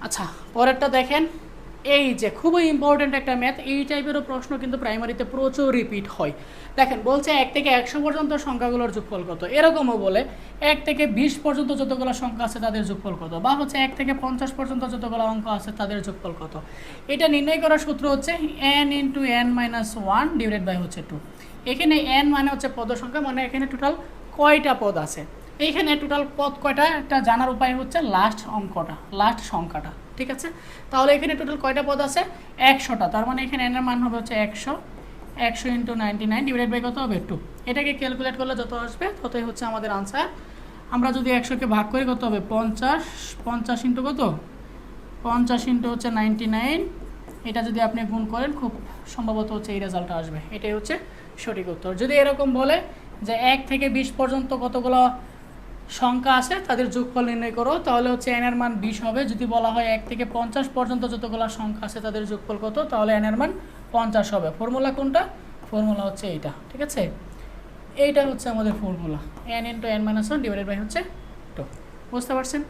আচ্ছা, পরেরটা দেখেন, এই যে খুবই ইম্পর্টেন্ট একটা ম্যাথ, এই টাইপেরও প্রশ্ন কিন্তু প্রাইমারিতে প্রচুর রিপিট হয়। দেখেন বলছে 1 থেকে 100 পর্যন্ত সংখ্যাগুলোর যোগফল কত, এরকমও বলে 1 থেকে 20 পর্যন্ত যতগুলো সংখ্যা আছে তাদের যোগফল কত, বা হচ্ছে 1 থেকে 50 পর্যন্ত যতগুলো অঙ্ক আছে তাদের যোগফল কত। এটা নির্ণয় করার সূত্র হচ্ছে n into n minus 1 divided by হচ্ছে 2। এখানে n মানে হচ্ছে পদ সংখ্যা, মানে এখানে টোটাল কয়টা পদ আছে। এইখানে টোটাল পদ কয়টা এটা জানার উপায় হচ্ছে লাস্ট অঙ্কটা, লাস্ট সংখ্যাটা, ঠিক আছে। তাহলে এখানে টোটাল কয়টা পদ আছে, 100টা। তার মানে এখানে n এর মান হবে হচ্ছে 100 ইন্টু 99 ডিভাইড বাই কত হবে 2। এটাকে ক্যালকুলেট করলে যত আসবে ততই হচ্ছে আমাদের আনসার। আমরা যদি 100কে ভাগ করি কত হবে 50 ইন্টু কত 50 ইন্টু হচ্ছে 99, এটা যদি আপনি গুণ করেন খুব সম্ভবত হচ্ছে এই রেজাল্টটা আসবে। এটাই হচ্ছে সঠিক উত্তর। যদি এরকম বলে যে 1 থেকে 20 পর্যন্ত কতগুলো সংখ্যা আছে তাদের যোগফল নির্ণয় করো, তাহলে হচ্ছে n এর মান 20 হবে। যদি বলা হয় 1 থেকে 50 পর্যন্ত যতগুলো সংখ্যা আছে তাদের যোগফল কত, তাহলে n এর মান 50 হবে। ফর্মুলা কোনটা, ফর্মুলা হচ্ছে এইটা, ঠিক আছে। এইটা হচ্ছে আমাদের formula n into n minus 1 divided by হচ্ছে 2। বুঝতে পারছেন?